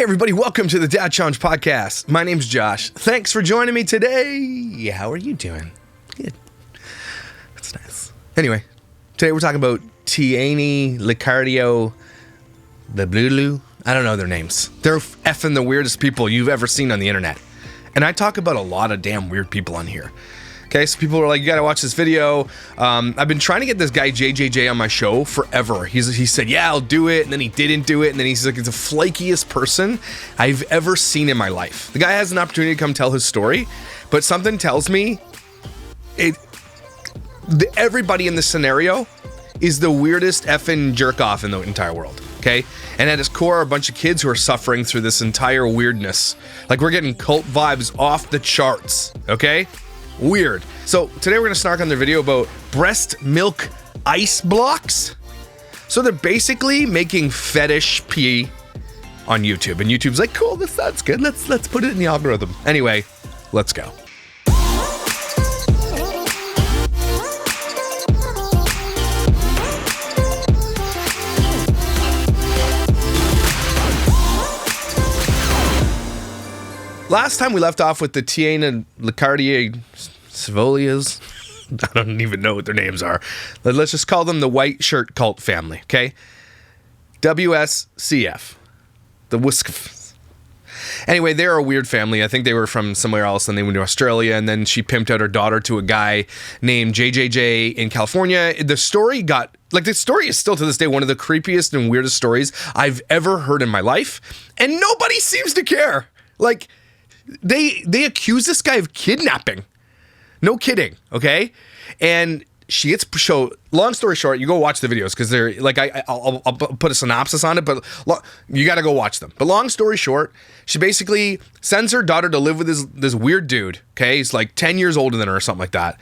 Hey everybody, welcome to the Dad Challenge podcast. My name's Josh. Thanks for joining me today. How are you doing? Good. That's nice. Anyway, today we're talking about Taina Licciardo Toivola. I don't know their names. They're effing the weirdest people you've ever seen on the internet. And I talk about a lot of damn weird people on here. Okay, so people are like, you gotta watch this video. I've been trying to get this guy JJJ on my show forever. He said, yeah, I'll do it, and then he didn't do it, and then he's like, he's the flakiest person I've ever seen in my life. The guy has an opportunity to come tell his story, but something tells me everybody in this scenario is the weirdest effing jerk off in the entire world. Okay, and at its core are a bunch of kids who are suffering through this entire weirdness. Like, we're getting cult vibes off the charts. Okay. Weird. So today we're gonna snark on their video about breast milk ice blocks. So they're basically making fetish pee on YouTube, and YouTube's like, cool, this sounds good. Let's put it in the algorithm. Anyway, let's go. Last time we left off with the Taina Licciardo Toivolas. I don't even know what their names are. Let's just call them the white shirt cult family, okay? WSCF. The Whiskers. Anyway, they're a weird family. I think they were from somewhere else, and they went to Australia, and then she pimped out her daughter to a guy named JJJ in California. The story is still to this day one of the creepiest and weirdest stories I've ever heard in my life, and nobody seems to care. Like, they accuse this guy of kidnapping. No kidding, okay? And she gets long story short, you go watch the videos because they're like, I'll put a synopsis on it, but you got to go watch them. But long story short, she basically sends her daughter to live with this weird dude. Okay, he's like 10 years older than her or something like that,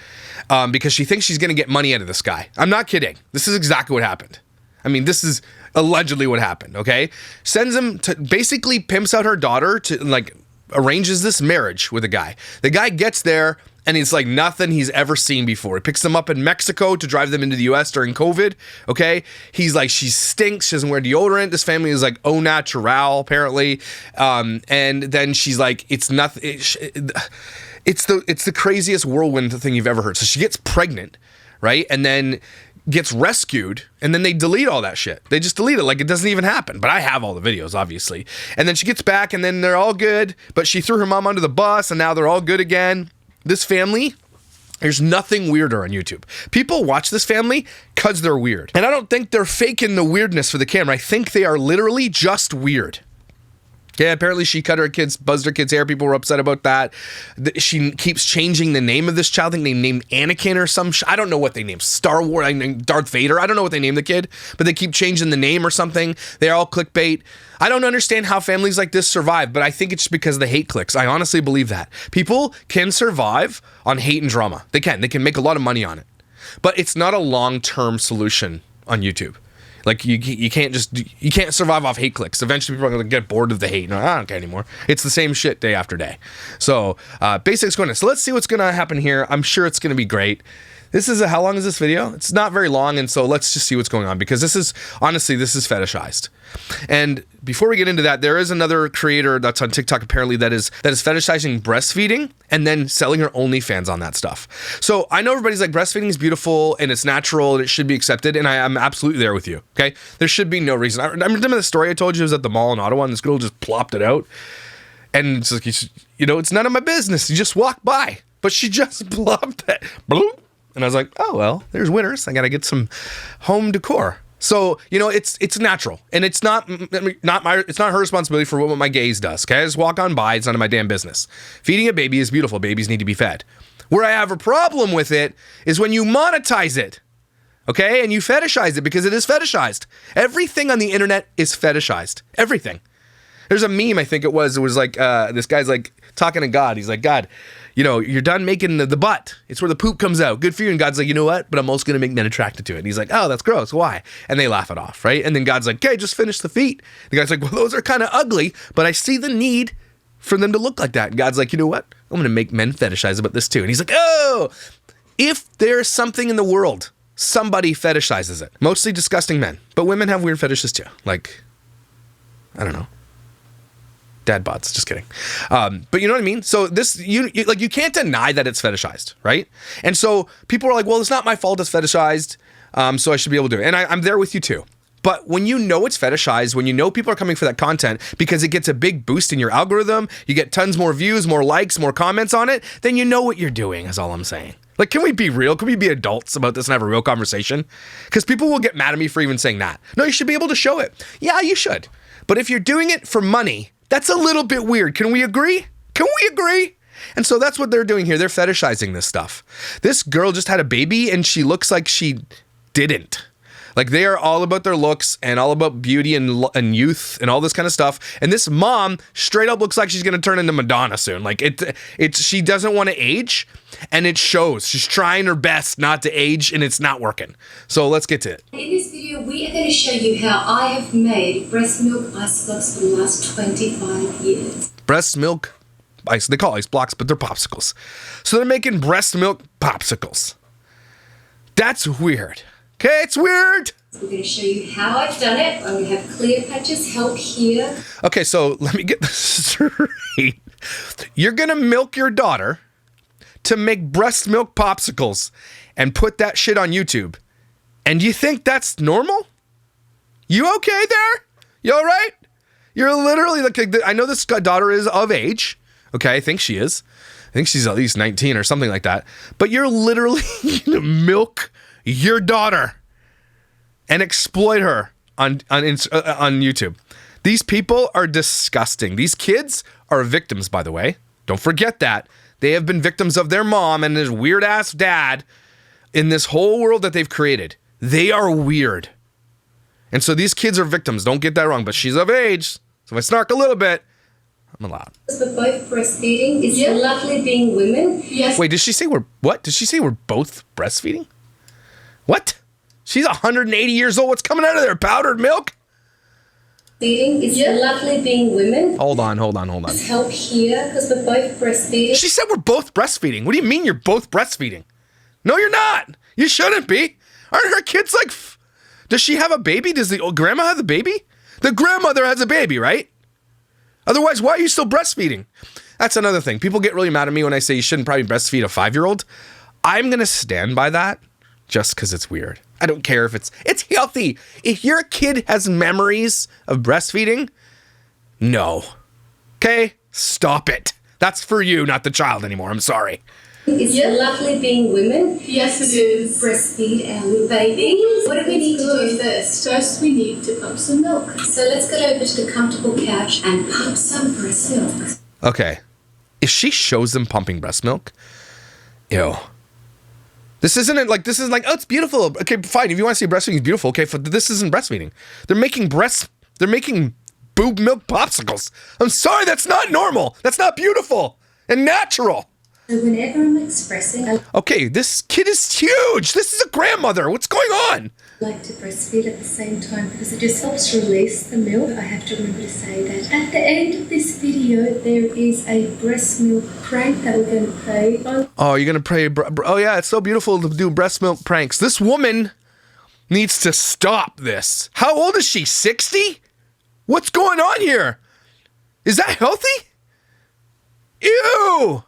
because she thinks she's gonna get money out of this guy. I'm not kidding. This is exactly what happened. I mean, this is allegedly what happened. Okay, sends him to basically pimps out her daughter to like arranges this marriage with a guy. The guy gets there, and it's like nothing he's ever seen before. He picks them up in Mexico to drive them into the US during COVID, okay? He's like, she stinks, she doesn't wear deodorant. This family is like au natural, apparently. And then she's like, it's nothing. It's the craziest whirlwind thing you've ever heard. So she gets pregnant, right? And then gets rescued, and then they delete all that shit. They just delete it like it doesn't even happen. But I have all the videos, obviously. And then she gets back, and then they're all good, but she threw her mom under the bus, and now they're all good again. This family, there's nothing weirder on YouTube. People watch this family because they're weird. And I don't think they're faking the weirdness for the camera. I think they are literally just weird. Yeah, apparently she buzzed her kid's hair. People were upset about that. She keeps changing the name of this child. I think they named Anakin or some I don't know what they named. Star Wars, Darth Vader. I don't know what they named the kid, but they keep changing the name or something. They're all clickbait. I don't understand how families like this survive, but I think it's because of the hate clicks. I honestly believe that. People can survive on hate and drama. They can make a lot of money on it, but it's not a long-term solution on YouTube. Like, you can't survive off hate clicks. Eventually people are going to get bored of the hate. No, I don't care anymore. It's the same shit day after day. So, basics going on. So let's see what's going to happen here. I'm sure it's going to be great. How long is this video? It's not very long, and so let's just see what's going on, because this is fetishized. And before we get into that, there is another creator that's on TikTok apparently that is fetishizing breastfeeding and then selling her OnlyFans on that stuff. So I know everybody's like, breastfeeding is beautiful and it's natural and it should be accepted, and I'm absolutely there with you, okay? There should be no reason. I remember the story I told you was at the mall in Ottawa, and this girl just plopped it out, and it's like, it's none of my business. You just walk by, but she just plopped it. Bloop. And I was like, oh, well, there's winners. I got to get some home decor. So, it's natural, and it's not her responsibility for what my gaze does. Okay, I just walk on by. It's none of my damn business. Feeding a baby is beautiful. Babies need to be fed. Where I have a problem with it is when you monetize it, okay, and you fetishize it, because it is fetishized. Everything on the internet is fetishized. Everything. There's a meme, I think it was like, this guy's like talking to God. He's like, God, you're done making the butt. It's where the poop comes out. Good for you. And God's like, you know what? But I'm also going to make men attracted to it. And he's like, oh, that's gross. Why? And they laugh it off, right? And then God's like, okay, just finish the feet. The guy's like, well, those are kind of ugly, but I see the need for them to look like that. And God's like, you know what? I'm going to make men fetishize about this too. And he's like, oh, if there's something in the world, somebody fetishizes it. Mostly disgusting men. But women have weird fetishes too. Like, I don't know. Dad bods, just kidding. But you know what I mean? So this, you can't deny that it's fetishized, right? And so people are like, well, it's not my fault it's fetishized, so I should be able to do it. And I'm there with you too. But when you know it's fetishized, when you know people are coming for that content because it gets a big boost in your algorithm, you get tons more views, more likes, more comments on it, then you know what you're doing, is all I'm saying. Like, can we be real? Can we be adults about this and have a real conversation? Because people will get mad at me for even saying that. No, you should be able to show it. Yeah, you should. But if you're doing it for money, that's a little bit weird. Can we agree? Can we agree? And so that's what they're doing here. They're fetishizing this stuff. This girl just had a baby and she looks like she didn't. Like, they are all about their looks and all about beauty and youth and all this kind of stuff. And this mom straight up looks like she's going to turn into Madonna soon. Like, she doesn't want to age, and it shows. She's trying her best not to age, and it's not working. So let's get to it. In this video, we are going to show you how I have made breast milk ice blocks for the last 25 years. Breast milk ice, they call ice blocks, but they're popsicles. So they're making breast milk popsicles. That's weird. Okay, it's weird. We're going to show you how I've done it. I'm going to have Cleopatra's help here. Okay, so let me get this straight. You're going to milk your daughter to make breast milk popsicles and put that shit on YouTube. And you think that's normal? You okay there? You all right? You're literally like, I know this daughter is of age. Okay, I think she is. I think she's at least 19 or something like that. But you're literally going to milk your daughter and exploit her on YouTube. These people are disgusting. These kids are victims, by the way. Don't forget that. They have been victims of their mom and his weird ass dad in this whole world that they've created. They are weird. And so these kids are victims. Don't get that wrong. But she's of age. So if I snark a little bit, I'm allowed. We're both breastfeeding. It's lovely being women. Yes. Wait, did she say what? Did she say we're both breastfeeding? What? She's 180 years old. What's coming out of there? Powdered milk? It's lovely being women. Hold on. Just help here because we're both breastfeeding. She said we're both breastfeeding. What do you mean you're both breastfeeding? No, you're not. You shouldn't be. Aren't her kids like... Does she have a baby? Does the old grandma have a baby? The grandmother has a baby, right? Otherwise, why are you still breastfeeding? That's another thing. People get really mad at me when I say you shouldn't probably breastfeed a 5-year-old. I'm going to stand by that just because it's weird. I don't care if it's healthy. If your kid has memories of breastfeeding, no. Okay? Stop it. That's for you, not the child anymore. I'm sorry. It's lovely being women. Yes, it is. Breastfeed our babies. What do we need to do first? First, we need to pump some milk. So let's get over to the comfortable couch and pump some breast milk. Okay. If she shows them pumping breast milk, ew. This isn't like, oh, it's beautiful. Okay, fine. If you want to see breastfeeding is beautiful, okay, but this isn't breastfeeding. They're making boob milk popsicles. I'm sorry, that's not normal. That's not beautiful and natural. So whenever I'm expressing, okay, this kid is huge. This is a grandmother. What's going on? I like to breastfeed at the same time because it just helps release the milk. I have to remember to say that. At the end of this video, there is a breast milk prank that we're going to play on. Oh, you're going to play... Oh, yeah, it's so beautiful to do breast milk pranks. This woman needs to stop this. How old is she? 60? What's going on here? Is that healthy? Ew!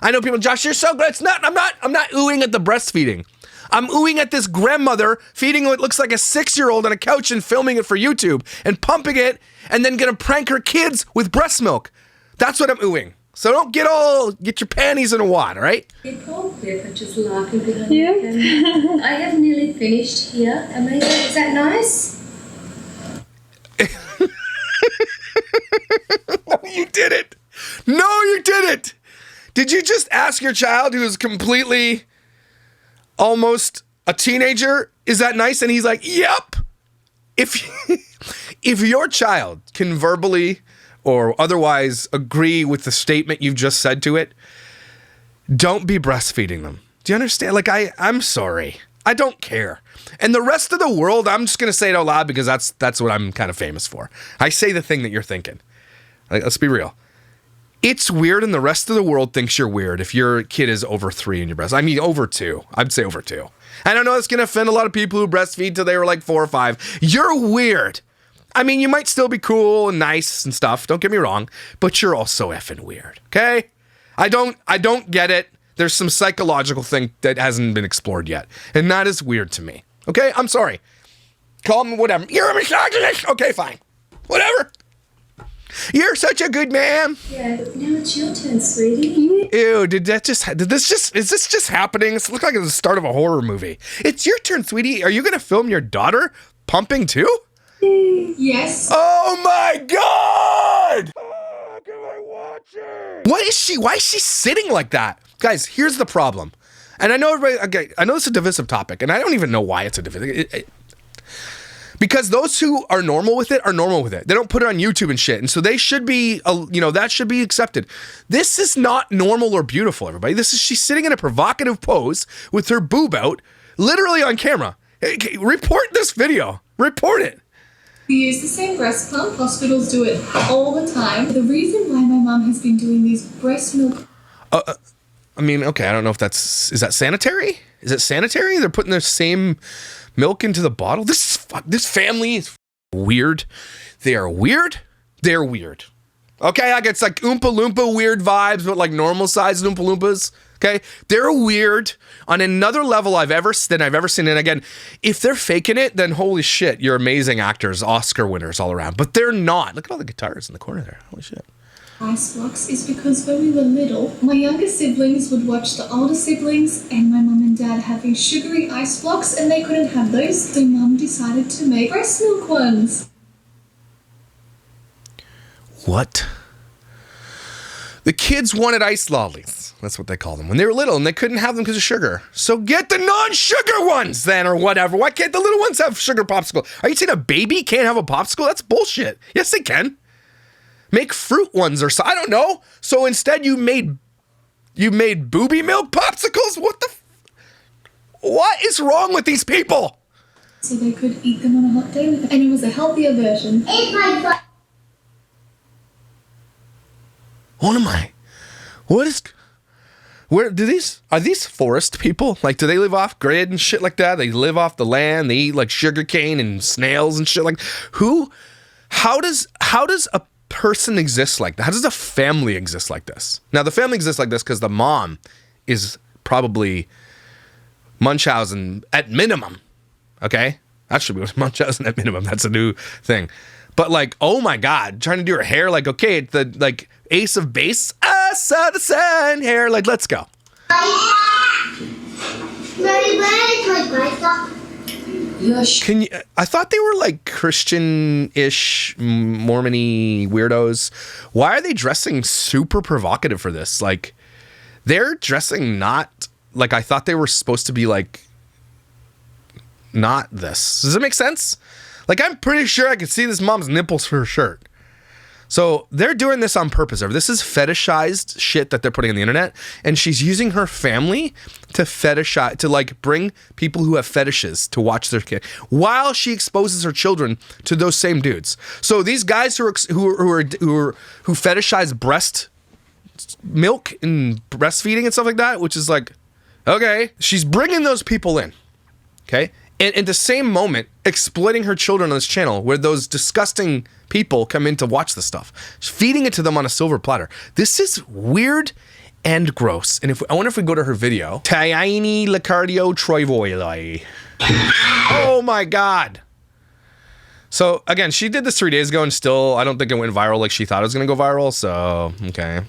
I know people, Josh, you're so good. It's not, I'm not oohing at the breastfeeding. I'm oohing at this grandmother feeding what looks like a 6-year-old on a couch and filming it for YouTube and pumping it and then gonna prank her kids with breast milk. That's what I'm oohing. So don't get your panties in a wad, all right? People, Cliff, just laughing behind the camera. I have nearly finished here. Amazing. Is that nice? You did it. No, you didn't. Did you just ask your child who is completely almost a teenager, is that nice? And he's like, yep. If your child can verbally or otherwise agree with the statement you've just said to it, don't be breastfeeding them. Do you understand? Like, I'm sorry. I don't care. And the rest of the world, I'm just going to say it out loud because that's what I'm kind of famous for. I say the thing that you're thinking. Like, let's be real. It's weird and the rest of the world thinks you're weird if your kid is over 3 in your breast. I mean, over 2. I'd say over 2. And I know it's going to offend a lot of people who breastfeed till they were like 4 or 5. You're weird. I mean, you might still be cool and nice and stuff. Don't get me wrong, but you're also effing weird. Okay? I don't get it. There's some psychological thing that hasn't been explored yet, and that is weird to me. Okay? I'm sorry. Call me whatever. You're a misogynist. Okay, fine. Whatever. You're such a good man. Yeah, but now it's your turn, sweetie. Ew, is this just happening? It looks like it's the start of a horror movie. It's your turn, sweetie. Are you gonna film your daughter pumping too? Yes. Oh my god! Fuck, am I watching? What is she? Why is she sitting like that? Guys, here's the problem. And I know everybody, okay, I know it's a divisive topic, and I don't even know why it's a divisive. Because those who are normal with it are normal with it. They don't put it on YouTube and shit. And so they should be, that should be accepted. This is not normal or beautiful, everybody. She's sitting in a provocative pose with her boob out, literally on camera. Hey, report this video. Report it. We use the same breast pump. Hospitals do it all the time. The reason why my mum has been doing these breast milk... I mean, okay, I don't know if is that sanitary? Is it sanitary? They're putting the same milk into the bottle? This family is weird. They are weird. They're weird. Okay, like it's like Oompa Loompa weird vibes, but like normal sized Oompa Loompas. Okay, they're weird on another level than I've ever seen. And again, if they're faking it, then holy shit, you're amazing actors, Oscar winners all around. But they're not. Look at all the guitars in the corner there. Holy shit. Ice blocks is because when we were little, my younger siblings would watch the older siblings and my mum and dad having sugary ice blocks, and they couldn't have those, so mum decided to make breast milk ones. What? The kids wanted ice lollies. That's what they call them when they were little, and they couldn't have them because of sugar. So get the non-sugar ones then, or whatever. Why can't the little ones have sugar popsicle? Are you saying a baby can't have a popsicle? That's bullshit. Yes, they can. Make fruit ones or so. I don't know. So instead you made booby milk popsicles? What is wrong with these people? So they could eat them on a hot day, and it was a healthier version. What am I? Are these forest people? Like, do they live off grid and shit like that? They live off the land. They eat like sugar cane and snails and shit like. How does a person exist like that? How does a family exist like this? Now, the family exists like this because the mom is probably Munchausen at minimum. Okay? That should be Munchausen at minimum. That's a new thing. But like, oh my God, trying to do her hair, like, okay, the like ace of base, I saw the sun hair, like, let's go. I thought they were like Christian-ish, Mormon-y weirdos. Why are they dressing super provocative for this? Like, they're dressing not like I thought they were supposed to be like not this. Does it make sense? Like, I'm pretty sure I could see this mom's nipples for her shirt. So they're doing this on purpose. This is fetishized shit that they're putting on the internet, and she's using her family to fetishize, to like bring people who have fetishes to watch their kid while she exposes her children to those same dudes. So these guys who fetishize breast milk and breastfeeding and stuff like that, which is like, okay, she's bringing those people in, okay, and at the same moment exploiting her children on this channel where those disgusting people come in to watch this stuff, feeding it to them on a silver platter. This is weird and gross. And I wonder if we go to her video. Taina Licciardo Toivola. Oh my God. So again, she did this 3 days ago and still, I don't think it went viral like she thought it was going to go viral. So, okay.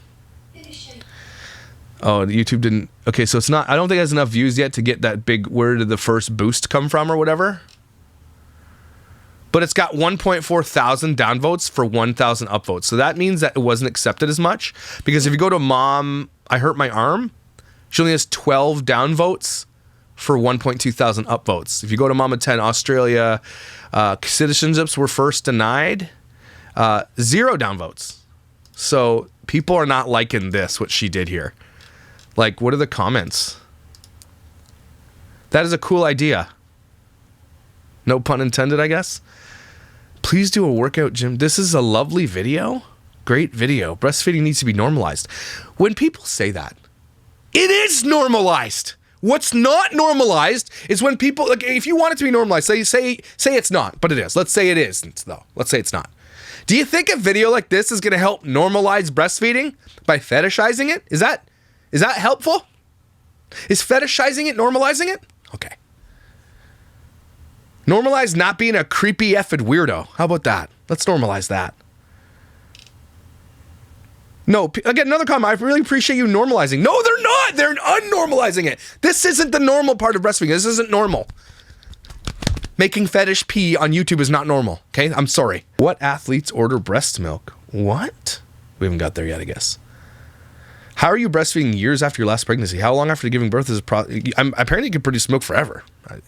Oh, YouTube didn't. Okay, so it's not, I don't think it has enough views yet to get that big, where did the first boost come from or whatever. But it's got 1.4 thousand downvotes for 1,000 upvotes. So that means that it wasn't accepted as much. Because if you go to Mom, I Hurt My Arm, she only has 12 downvotes for 1.2 thousand upvotes. If you go to Mama 10 Australia, citizenships were first denied, 0 downvotes. So people are not liking this, what she did here. Like, what are the comments? That is a cool idea. No pun intended, I guess. Please do a workout, Jim. This is a lovely video. Great video. Breastfeeding needs to be normalized. When people say that, it is normalized. What's not normalized is when people, like, if you want it to be normalized, say it's not, but it is. Let's say it isn't, though. Let's say it's not. Do you think a video like this is going to help normalize breastfeeding by fetishizing it? Is that helpful? Is fetishizing it normalizing it? Okay. Normalize not being a creepy effing weirdo. How about that? Let's normalize that. No, again, another comment. I really appreciate you normalizing. No, they're not. They're unnormalizing it. This isn't the normal part of breastfeeding. This isn't normal. Making fetish pee on YouTube is not normal. Okay, I'm sorry. What athletes order breast milk? What? We haven't got there yet, I guess. How are you breastfeeding years after your last pregnancy? How long after giving birth is apparently you can produce milk forever. I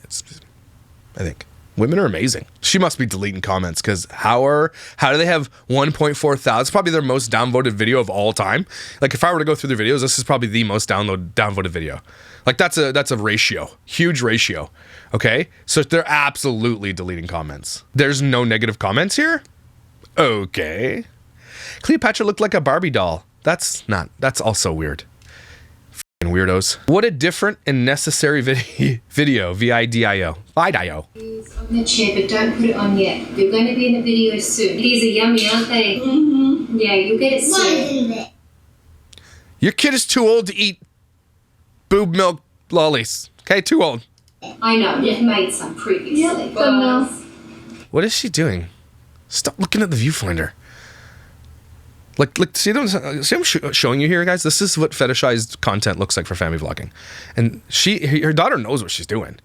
think. Women are amazing. She must be deleting comments because how do they have 1.4 thousand? It's probably their most downvoted video of all time. Like if I were to go through their videos, this is probably the most downvoted video. Like that's a ratio, huge ratio. Okay, so they're absolutely deleting comments. There's no negative comments here. Okay, Cleopatra looked like a Barbie doll. That's also weird. F***ing weirdos. What a different and necessary video. VIDIO. VIDIO. On the chair, but don't put it on yet. They're going to be in the video soon. These are yummy, aren't they? Mm-hmm. Yeah, you'll get it soon. Your kid is too old to eat boob milk lollies. Okay, too old. I know, you've made some previously. Yep, no. What is she doing? Stop looking at the viewfinder. Like, see I'm showing you here, guys? This is what fetishized content looks like for family vlogging. And her daughter knows what she's doing.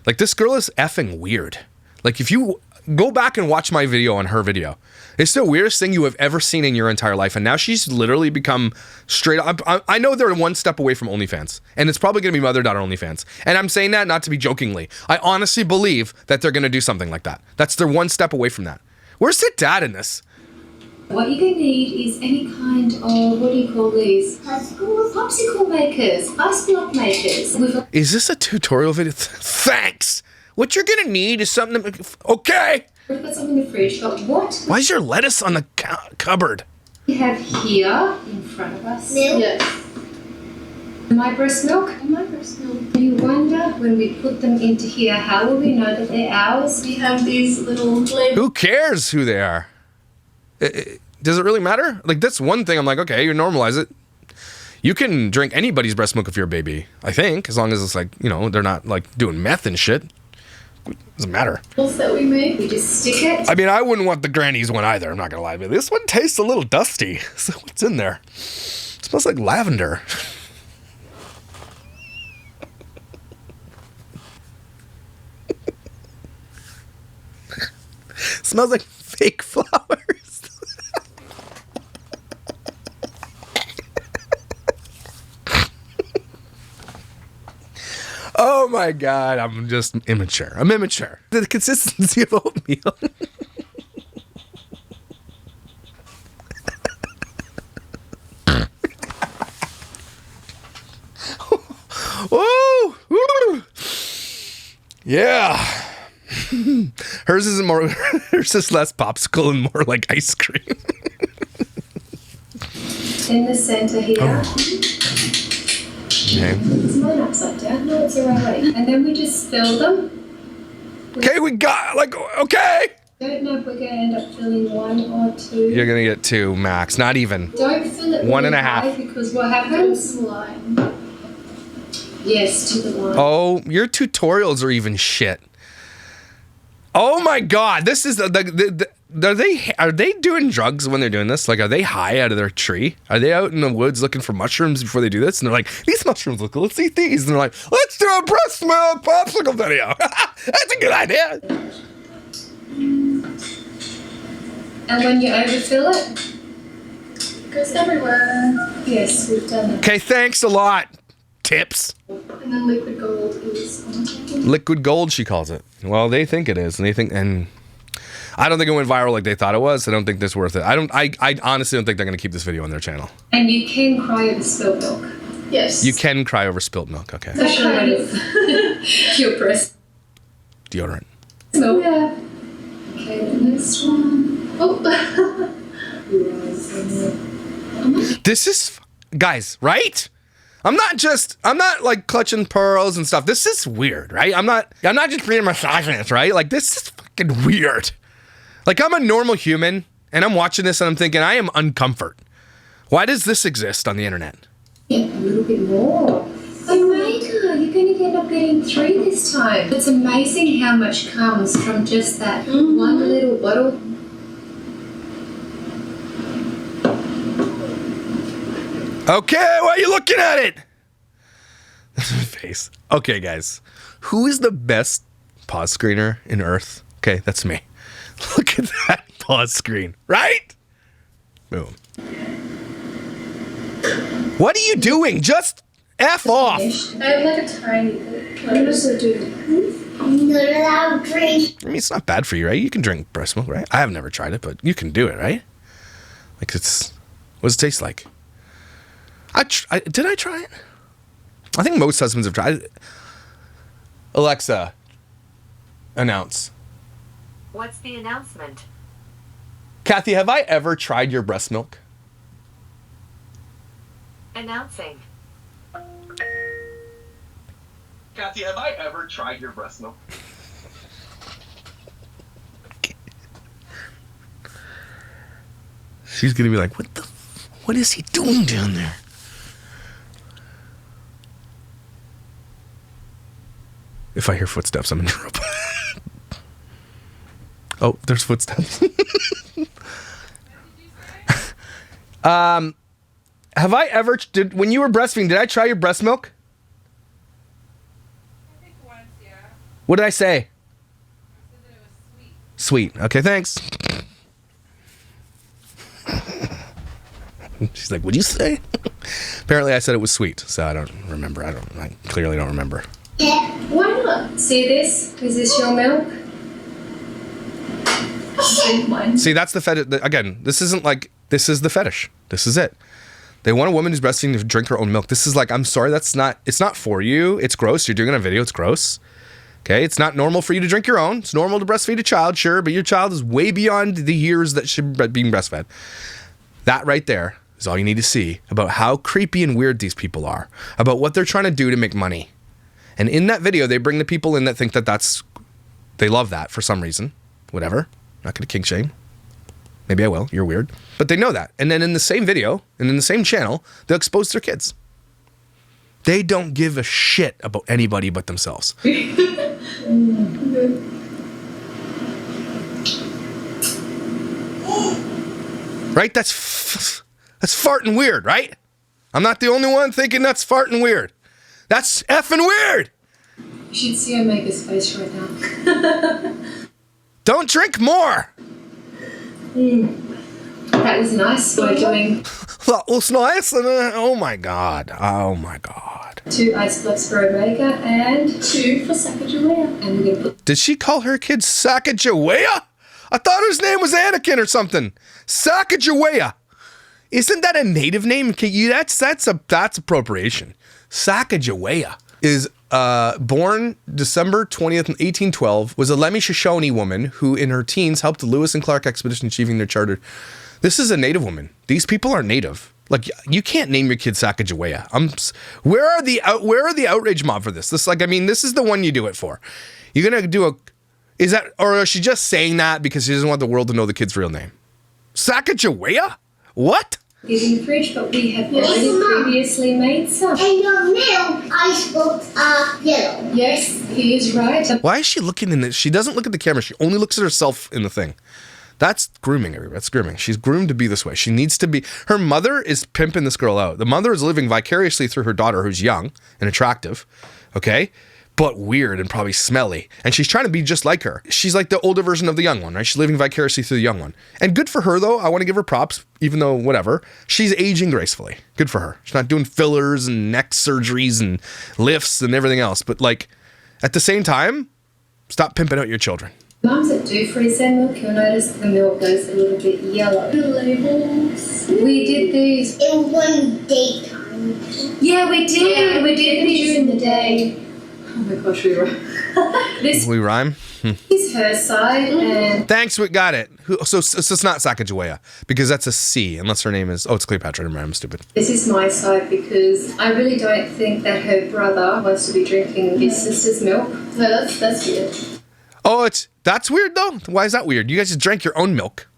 Like, this girl is effing weird. Like, if you go back and watch my video on her video, it's the weirdest thing you have ever seen in your entire life. And now she's literally become straight up. I know they're one step away from OnlyFans. And it's probably going to be mother-daughter OnlyFans. And I'm saying that not to be jokingly. I honestly believe that they're going to do something like that. They're one step away from that. Where's the dad in this? What you're going to need is any kind of, what do you call these? Popsicle makers, ice block makers. Is this a tutorial video? Thanks. What you're going to need is something okay. We've got some in the fridge, but what Why is your lettuce on the cupboard? we have here in front of us? Milk? Yes. My breast milk? My breast milk. You wonder when we put them into here, how will we know that they're ours? We have these little labels. Who cares who they are? Does it really matter? Like, that's one thing I'm like, okay, you normalize it. You can drink anybody's breast milk if you're a baby, I think, as long as it's like, you know, they're not like doing meth and shit. Doesn't matter. That we make. We just stick it. I mean, I wouldn't want the granny's one either, I'm not gonna lie to you. This one tastes a little dusty. So what's in there? It smells like lavender. Smells like fake flowers. Oh my God, I'm just immature. I'm immature. The consistency of oatmeal. Woo! Yeah. Hers is more. Hers is less popsicle and more like ice cream. In the center here. Okay. Is mine upside down? No, it's the right way. And then we just fill them. Okay, we got okay. Don't know if we're going to end up filling 1 or 2. You're gonna get 2 max, not even. Don't fill it 1.5. high because what happens? Yes, to the line. Oh, your tutorials are even shit. Oh my God, this is are they doing drugs when they're doing this? Like, are they high out of their tree? Are they out in the woods looking for mushrooms before they do this? And they're like, these mushrooms look cool, let's eat these. And they're like, let's do a breast milk popsicle video. That's a good idea. And when you overfill it, It goes everywhere. yes, we've done it. Okay, thanks a lot. Tips. And then liquid gold is on top. Liquid gold, she calls it. Well, they think it is, and I don't think it went viral like they thought it was. I don't think that's worth it. I honestly don't think they're gonna keep this video on their channel. And you can cry over spilled milk. Yes. You can cry over spilt milk, okay. So sure it is. Your breast Deodorant. milk. Yeah. Okay, the next one. Oh. This is, guys, right? I'm not like clutching pearls and stuff. This is weird, right? I'm not just being a misogynist, right? Like, this is fucking weird. Like, I'm a normal human, and I'm watching this, and I'm thinking, I am uncomfort. Why does this exist on the internet? Yeah, a little bit more. Oh, Maker, you're going to end up getting 3 this time. It's amazing how much comes from just that one little bottle. Okay, why are you looking at it? Face. Okay, guys. Who is the best pause screener in Earth? Okay, that's me. Look at that pause screen, right? Boom. What are you doing? Just F off. I have like a tiny bit. What does it do? Not allowed drink. I mean, it's not bad for you, right? You can drink breast milk, right? I have never tried it, but you can do it, right? Like, what does it taste like? Did I try it? I think most husbands have tried it. Alexa, announce. What's the announcement? Kathy, have I ever tried your breast milk? Announcing. Kathy, have I ever tried your breast milk? She's gonna be like, what is he doing down there? If I hear footsteps, I'm in trouble. Oh, there's footsteps. Have I ever when you were breastfeeding, did I try your breast milk? I think once, yeah. What did I say? I said that it was sweet. Sweet. Okay, thanks. She's like, what'd you say? Apparently I said it was sweet, so I don't remember. I clearly don't remember. Why not? See this? Is this your milk? Drink mine. See, that's the fetish. Again, this is the fetish. This is it. They want a woman who's breastfeeding to drink her own milk. This is like, I'm sorry, it's not for you. It's gross. You're doing it on video. It's gross. Okay, it's not normal for you to drink your own. It's normal to breastfeed a child, sure, but your child is way beyond the years that should be being breastfed. That right there is all you need to see about how creepy and weird these people are, about what they're trying to do to make money. And in that video, they bring the people in that think that they love that for some reason. Whatever. Not going to kink shame. Maybe I will. You're weird. But they know that. And then in the same video and in the same channel, they'll expose their kids. They don't give a shit about anybody but themselves. Right? That's farting weird, right? I'm not the only one thinking that's farting weird. That's effing weird. You should see Omega's face right now. Don't drink more. That was nice. We're doing That was nice. Oh my God. Oh my God. 2 ice blocks for Omega and 2 for Sacagawea. we're going to put Did she call her kid Sacagawea? I thought his name was Anakin or something. Sacagawea. Isn't that a native name? That's appropriation. Sacagawea is born December 20th, 1812, was a Lemmy-Shoshone woman who in her teens helped the Lewis and Clark expedition achieving their charter. This is a native woman. These people are native. Like, you can't name your kid Sacagawea. Where are the outrage mob for this? This is the one you do it for. You're gonna do or is she just saying that because she doesn't want the world to know the kid's real name? Sacagawea? What? these in the fridge, but we have already previously made some. And your milk ice blocks are yellow. Yes, he is right. Why is she looking in this? She doesn't look at the camera. She only looks at herself in the thing. That's grooming, everybody. That's grooming. She's groomed to be this way. She needs to be. Her mother is pimping this girl out. The mother is living vicariously through her daughter, who's young and attractive, okay, but weird and probably smelly. And she's trying to be just like her. She's like the older version of the young one, right? She's living vicariously through the young one. And good for her, though. I want to give her props, even though whatever. She's aging gracefully. Good for her. She's not doing fillers and neck surgeries and lifts and everything else. But like, at the same time, stop pimping out your children. Mums that do freeze their milk, you'll notice the milk goes a little bit yellow. The labels. We did these. In one daytime. Yeah, we did. Yeah, we did these during the day. Oh my my gosh, we were. This We rhyme? is her side, and Thanks, we got it. So it's not Sacagawea, because that's a C, unless her name is... Oh, it's Cleopatra. Never mind, I'm stupid. this is my side because I really don't think that her brother wants to be drinking his sister's milk. No, that's weird. Oh, that's weird, though? Why is that weird? You guys just drank your own milk.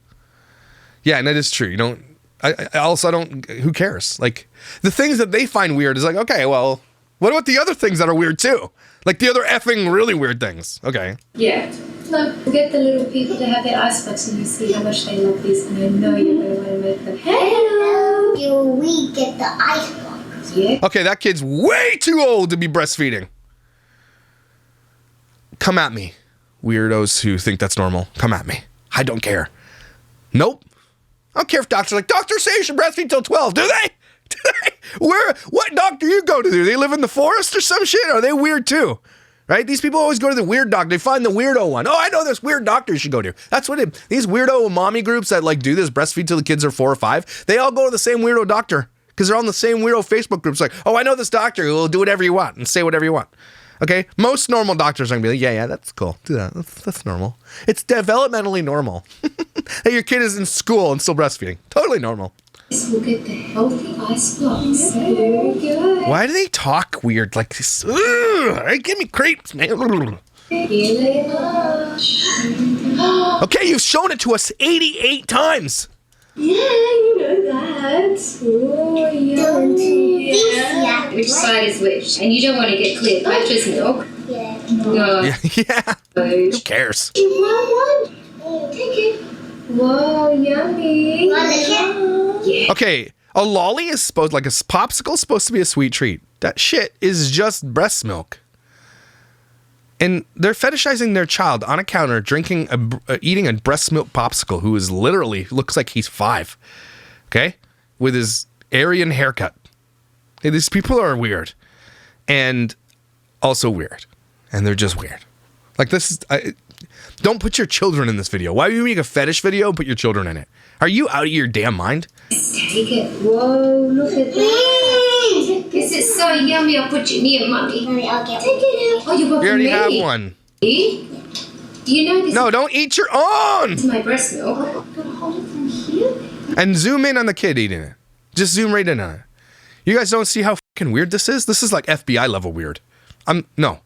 Yeah, and that is true. You don't... I also don't... Who cares? Like, the things that they find weird is like, okay, well, what about the other things that are weird, too? Like, the other effing really weird things. Okay. Yeah. No, get the little people to have their ice box and you see how much they love these, and I know you're going to want to make them. Hello. Do we get the ice box? Yeah. Okay, that kid's way too old to be breastfeeding. Come at me, weirdos who think that's normal. Come at me. I don't care. Nope. I don't care if doctors are like, doctors say you should breastfeed till 12. Do they? Do they? What doctor you go to? Do they live in the forest or some shit? Are they weird too? Right? These people always go to the weird doctor. They find the weirdo one. Oh, I know this weird doctor you should go to. That's what these weirdo mommy groups that like do this breastfeed till the kids are 4 or 5. They all go to the same weirdo doctor because they're on the same weirdo Facebook groups. Like, oh, I know this doctor who will do whatever you want and say whatever you want. Okay? Most normal doctors are gonna be like, yeah, that's cool. Do that. That's normal. It's developmentally normal. That your kid is in school and still breastfeeding. Totally normal. This will get the healthy ice blocks. Very good. Why do they talk weird like this? Ugh, give me creeps, man. Healing up. Okay, you've shown it to us 88 times. Yeah, you know that. Oh, Don't yummy. yeah. Which side is which? And you don't want to get Cleopatra's milk. Yeah. No. Yeah. Who cares? You want one? Take it. Whoa, yummy. Want a kid? Yeah. Okay, a lolly is supposed, like a popsicle, is supposed to be a sweet treat. That shit is just breast milk. And they're fetishizing their child on a counter, eating a breast milk popsicle, who is literally looks like he's 5. Okay, with his Aryan haircut. Hey, these people are weird, and also weird, and they're just weird. Like this is. Don't put your children in this video. Why do you make a fetish video and put your children in it? Are you out of your damn mind? Take it. Whoa, look at that. This is so yummy. I'll put you near mommy. Mommy, I'll get Take it out. Oh, you got You already me. have one. See? You know this No, don't eat your own. is my breast milk. Gotta hold it from here. And zoom in on the kid eating it. Just zoom right in on it. You guys don't see how fucking weird this is? This is like FBI level weird. No.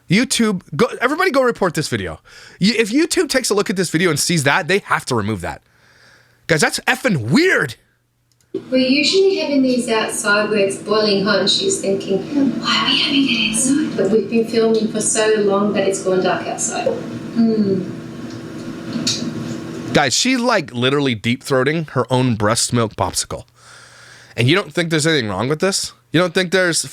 YouTube, everybody go report this video. If YouTube takes a look at this video and sees that, they have to remove that. Guys, that's effing weird. We're usually having these outside where it's boiling hot and she's thinking, why are we having it inside? But we've been filming for so long that it's gone dark outside. Guys, she's like literally deep throating her own breast milk popsicle. And you don't think there's anything wrong with this? You don't think there's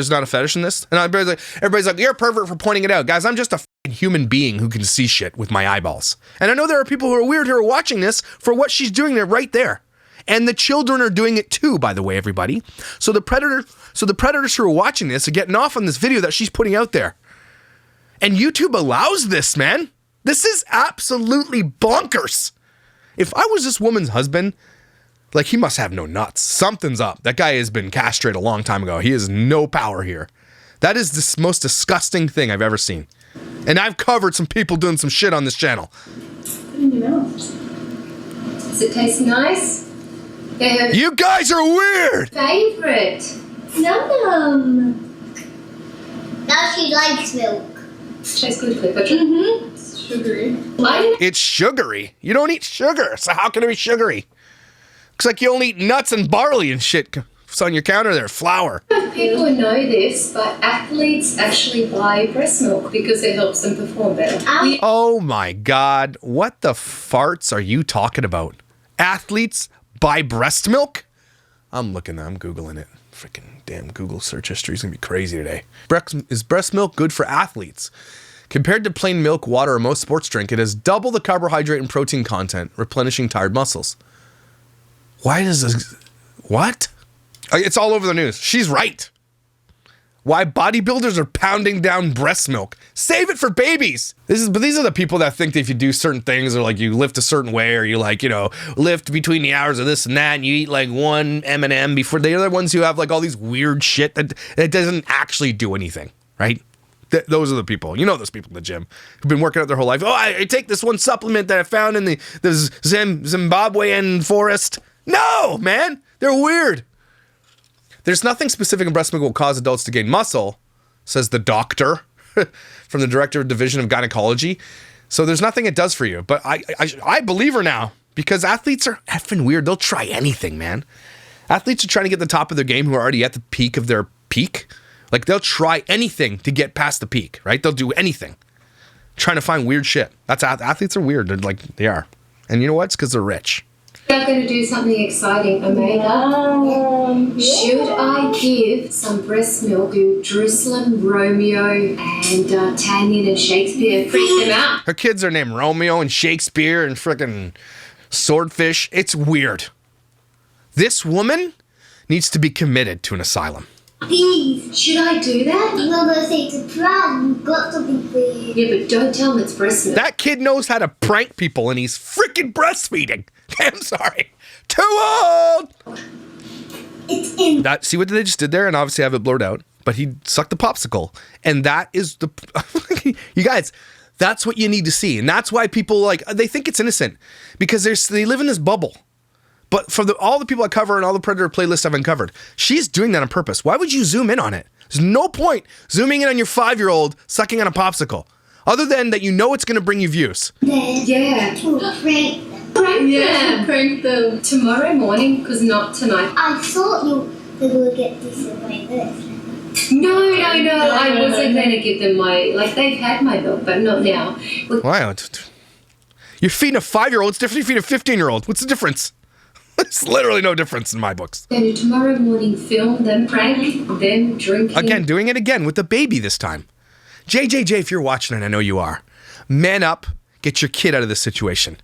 not a fetish in this? And everybody's like, you're a pervert for pointing it out. Guys, I'm just a human being who can see shit with my eyeballs. And I know there are people who are weird who are watching this for what she's doing there right there. And the children are doing it too, by the way, everybody. So the predators who are watching this are getting off on this video that she's putting out there. And YouTube allows this, man. This is absolutely bonkers. If I was this woman's husband, like, he must have no nuts. Something's up. That guy has been castrated a long time ago. He has no power here. That is the most disgusting thing I've ever seen. And I've covered some people doing some shit on this channel. Put it in your mouth. Does it taste nice? They're her You guys are weird! favorite. Num num. Now she likes milk. Tastes good, Cleopatra. It's sugary. It's sugary. You don't eat sugar, so how can it be sugary? Looks like you only eat nuts and barley and shit. It's on your counter there, flour. People know this, but athletes actually buy breast milk because it helps them perform better. Oh my God, what the farts are you talking about? Athletes buy breast milk? I'm Googling it. Freaking damn Google search history is gonna be crazy today. Is breast milk good for athletes? Compared to plain milk, water, or most sports drink, it has double the carbohydrate and protein content, replenishing tired muscles. Why does this... What? It's all over the news. She's right. Why bodybuilders are pounding down breast milk. Save it for babies. But these are the people that think that if you do certain things, or like you lift a certain way, or you like, lift between the hours of this and that, and you eat like one M&M before. They're the ones who have like all these weird shit that doesn't actually do anything, right? Those are the people. You know those people in the gym who've been working out their whole life. Oh, I take this one supplement that I found in the Zimbabwean forest. No, man. They're weird. There's nothing specific in breast milk will cause adults to gain muscle, says the doctor from the director of division of gynecology. So there's nothing it does for you. But I believe her now because athletes are effing weird. They'll try anything, man. Athletes are trying to get the top of their game who are already at the peak of their peak. Like, they'll try anything to get past the peak, right? They'll do anything. Trying to find weird shit. Athletes are weird. They are. And you know what? It's because they're rich. I'm going to do something exciting, Omega. Should I give some breast milk to Jerusalem, Romeo, and Tanya and Shakespeare? Freak them out. Her kids are named Romeo and Shakespeare and frickin' Swordfish. It's weird. This woman needs to be committed to an asylum. Please. Should I do that? I'm gonna say it's a prank. We've got something for you. Yeah, but don't tell them it's breast milk. That kid knows how to prank people and he's freaking breastfeeding. I'm sorry. Too old! It's in. See what they just did there? And obviously I have it blurred out. But he sucked the popsicle. And that is the... You guys, that's what you need to see. And that's why people, they think it's innocent. Because they live in this bubble. But for all the people I cover and all the Predator playlists I've uncovered, she's doing that on purpose. Why would you zoom in on it? There's no point zooming in on your 5-year-old sucking on a popsicle. Other than that you know it's going to bring you views. Yeah. To prank them. Prank them tomorrow morning, because not tonight. I thought you were gonna get this in my birth. No. I wasn't going to give them they've had my milk, but not now. Wow. You're feeding a 5-year-old. It's different than feeding a 15-year-old. What's the difference? There's literally no difference in my books. Going to tomorrow morning film them, prank them, drinking. Again, doing it again with the baby this time. JJJ, if you're watching, and I know you are, man up, get your kid out of this situation.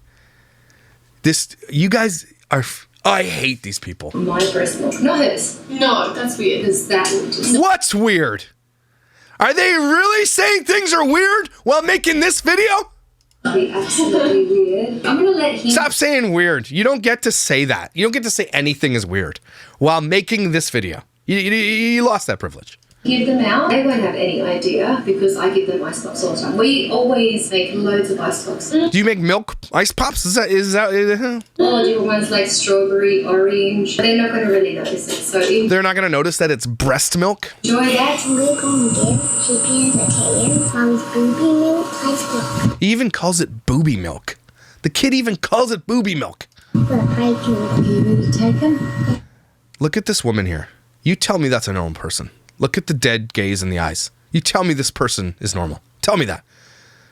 You guys are... I hate these people. My breast milk, not hers. No, that's weird. Because that would just... What's weird? Are they really saying things are weird while making this video? Be absolutely weird. I'm going to let him... Stop saying weird. You don't get to say that. You don't get to say anything is weird while making this video. You lost that privilege. Give them out. They won't have any idea because I give them ice pops all the time. We always make loads of ice pops. Do you make milk ice pops? Is that All different ones like strawberry, orange. They're not going to really notice it. So they're not going to notice that it's breast milk? enjoy that. Milk on again. She has a Mom's booby milk. Ice block. He even calls it booby milk. The kid even calls it booby milk. But I can. Are you ready to take them? Look at this woman here. You tell me that's a normal person. Look at the dead gaze in the eyes. You tell me this person is normal. Tell me that.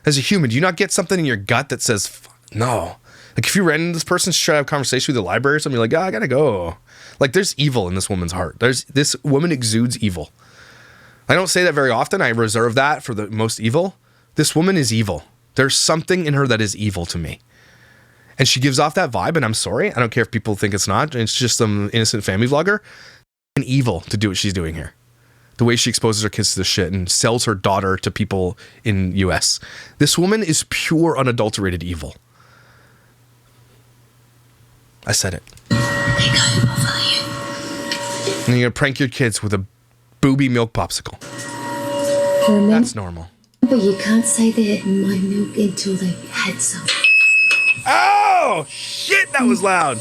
As a human, do you not get something in your gut that says, no? Like, if you ran into this person, try to have a conversation with the library or something, you're like, I gotta go. Like, there's evil in this woman's heart. This woman exudes evil. I don't say that very often. I reserve that for the most evil. This woman is evil. There's something in her that is evil to me. And she gives off that vibe, and I'm sorry. I don't care if people think it's not. It's just some innocent family vlogger. And evil to do what she's doing here. The way she exposes her kids to this shit and sells her daughter to people in US. This woman is pure, unadulterated evil. I said it. And you're gonna prank your kids with a booby milk popsicle. That's normal. But you can't say they're my milk until they had some. Oh, shit, that was loud.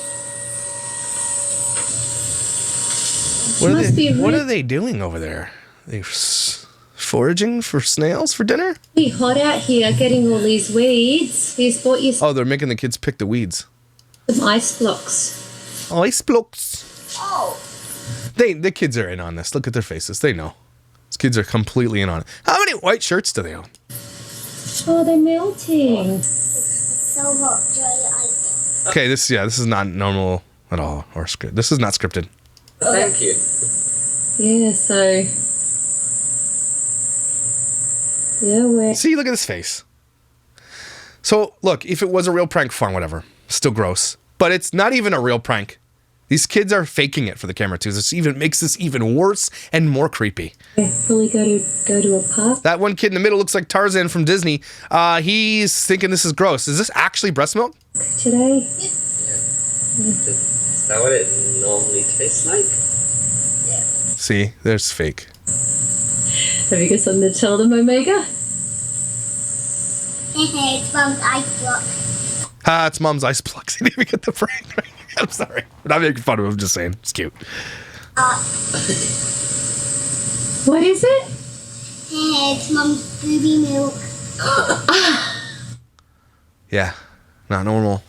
What are they doing over there? They foraging for snails for dinner? Pretty hot out here getting all these weeds. He's bought you Oh, they're making the kids pick the weeds. some ice blocks. Ice blocks. Oh. The kids are in on this. Look at their faces. They know. These kids are completely in on it. How many white shirts do they own? Oh, they're melting. So hot, dry ice. Okay, this is not normal at all or script. This is not scripted. Thank you. Yeah, so... Yeah, we're... See, look at this face. So, look, if it was a real prank, fine, whatever. Still gross. But it's not even a real prank. These kids are faking it for the camera, too. This even makes this even worse and more creepy. Probably go to a park. That one kid in the middle looks like Tarzan from Disney. He's thinking this is gross. Is this actually breast milk? Today. Is that what it normally tastes like? See, there's fake. Have you got something to tell them, Omega? It's Mum's ice block. It's Mom's ice blocks. You didn't even get the prank right. I'm sorry. I'm not making fun of him. I'm just saying. It's cute. What is it? It's Mum's booby milk. Yeah. Not normal.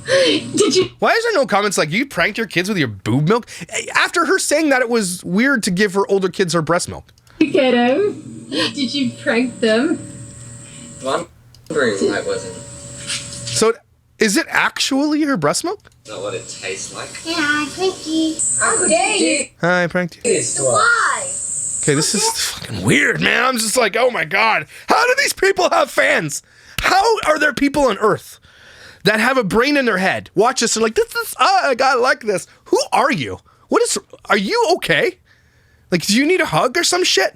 Did you? Why is there no comments like, you pranked your kids with your boob milk? After her saying that it was weird to give her older kids her breast milk. Get him? Did you prank them? Well, I'm wondering why it wasn't. So, is it actually her breast milk? Not what it tastes like. Yeah, I pranked you. How dare you? Hi, I pranked you. Why? Okay, this is fucking weird, man. I'm just like, oh my God. How do these people have fans? How are there people on Earth that have a brain in their head, watch this and like, this is, I like this. Who are you? Are you okay? Like, do you need a hug or some shit?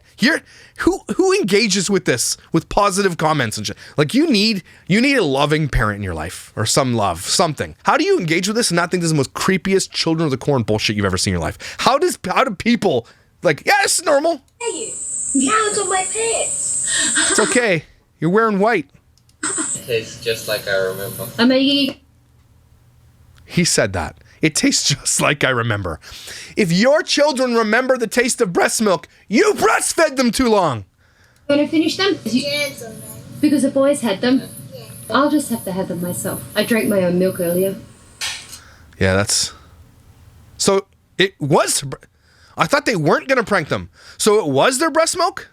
Who engages with this, with positive comments and shit? Like, you need a loving parent in your life, or some love, something. How do you engage with this and not think this is the most creepiest Children of the Corn bullshit you've ever seen in your life? How do people, like, yeah, this is normal. Hey, you. Now it's on my pants. It's okay. You're wearing white. It tastes just like I remember. Omega. He said that. It tastes just like I remember. If your children remember the taste of breast milk, you breastfed them too long. Want to finish them? Germs on them. Because the boys had them. Yeah. I'll just have to have them myself. I drank my own milk earlier. Yeah, so it was. I thought they weren't gonna prank them. So it was their breast milk?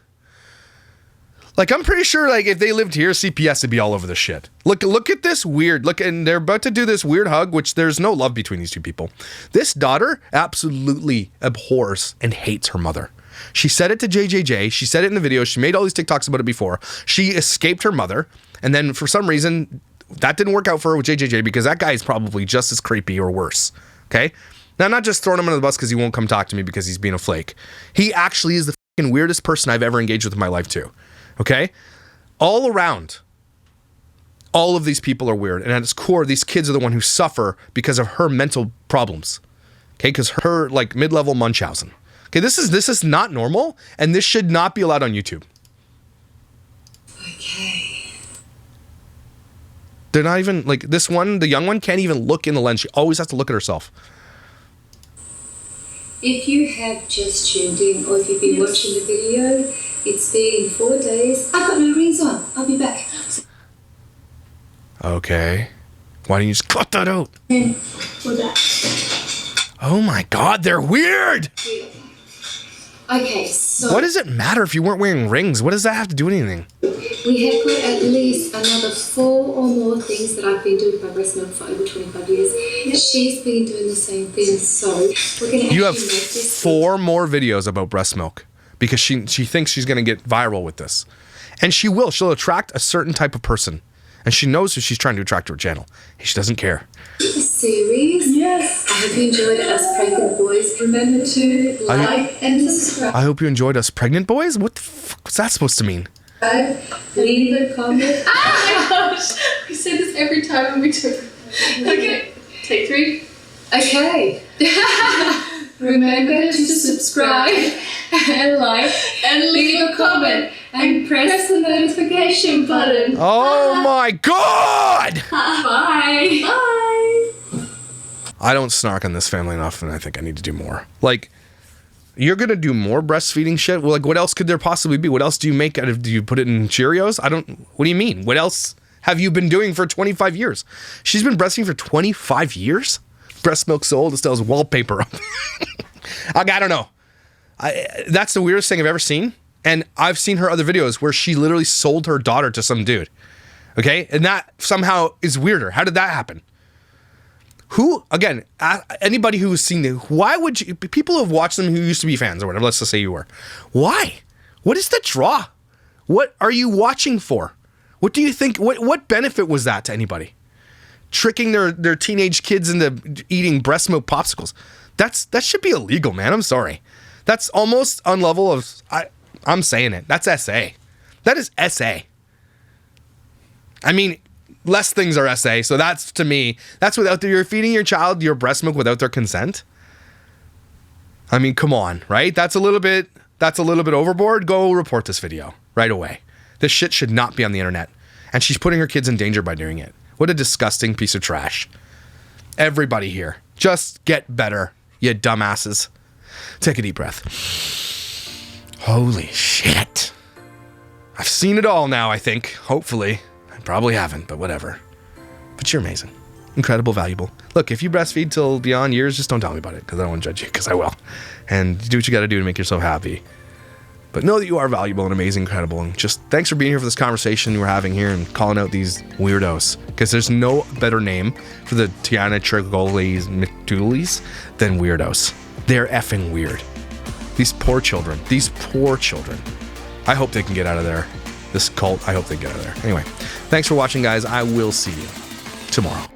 Like, I'm pretty sure, like, if they lived here, CPS would be all over the shit. Look at this weird, and they're about to do this weird hug, which there's no love between these two people. This daughter absolutely abhors and hates her mother. She said it to JJJ. She said it in the video. She made all these TikToks about it before. She escaped her mother. And then for some reason, that didn't work out for her with JJJ because that guy is probably just as creepy or worse. Okay? Now, I'm not just throwing him under the bus because he won't come talk to me because he's being a flake. He actually is the fucking weirdest person I've ever engaged with in my life, too. Okay? All around, all of these people are weird. And at its core, these kids are the one who suffer because of her mental problems. Okay? Because her, like, mid-level Munchausen. Okay, this is not normal, and this should not be allowed on YouTube. Okay. They're not even, like, this one, the young one, can't even look in the lens. She always has to look at herself. If you have just tuned in or if you've been watching the video, it's been 4 days. I've got no rings on. I'll be back. Okay. Why don't you just cut that out? We're back. Oh my God, they're weird! Okay, so What does it matter if you weren't wearing rings? What does that have to do with anything? we have got at least another 4 or more things that I've been doing with my breast milk for over 25 years. She's been doing the same thing, so we're going to You have make this 4 more videos about breast milk because she thinks she's going to get viral with this. And she will. She'll attract a certain type of person. And she knows who she's trying to attract to her channel. She doesn't care. series. Yes. I hope you enjoyed it as pregnant boys. Remember to like and subscribe. I hope you enjoyed us pregnant boys? What the fuck was that supposed to mean? Leave a comment. Oh my gosh. We say this every time when we took. Okay. Take 3. Okay. Remember to subscribe and like and leave a comment and press the notification button. Oh my God! Bye. Bye. I don't snark on this family enough, and I think I need to do more. Like, you're gonna do more breastfeeding shit? Well, like, what else could there possibly be? What else do you make out of? Do you put it in Cheerios? What do you mean? What else have you been doing for 25 years? She's been breastfeeding for 25 years? Breast milk sold, it still has wallpaper up. I don't know. That's the weirdest thing I've ever seen. And I've seen her other videos where she literally sold her daughter to some dude. Okay? And that somehow is weirder. How did that happen? Who, again, anybody who's seen it, why would you, people who have watched them who used to be fans or whatever, let's just say you were. Why? What is the draw? What are you watching for? What do you think, what benefit was that to anybody? Tricking their teenage kids into eating breast milk popsicles. That should be illegal, man. I'm sorry. That's almost on level of, I'm saying it. That's SA. That is SA. I mean, less things are SA. So that's, to me, that's you're feeding your child your breast milk without their consent. I mean, come on, right? That's a little bit overboard. Go report this video right away. This shit should not be on the internet. And she's putting her kids in danger by doing it. What a disgusting piece of trash. Everybody here, just get better, you dumbasses. Take a deep breath. Holy shit. I've seen it all now, I think. Hopefully. I probably haven't, but whatever. But you're amazing. Incredible, valuable. Look, if you breastfeed till beyond years, just don't tell me about it, because I don't want to judge you, because I will. And do what you got to do to make yourself happy. But know that you are valuable and amazing, incredible, and just thanks for being here for this conversation we're having here and calling out these weirdos, because there's no better name for the Taina Licciardo Toivolas than weirdos. They're effing weird. These poor children. I hope they can get out of there. This cult, I hope they get out of there. Anyway, thanks for watching, guys. I will see you tomorrow.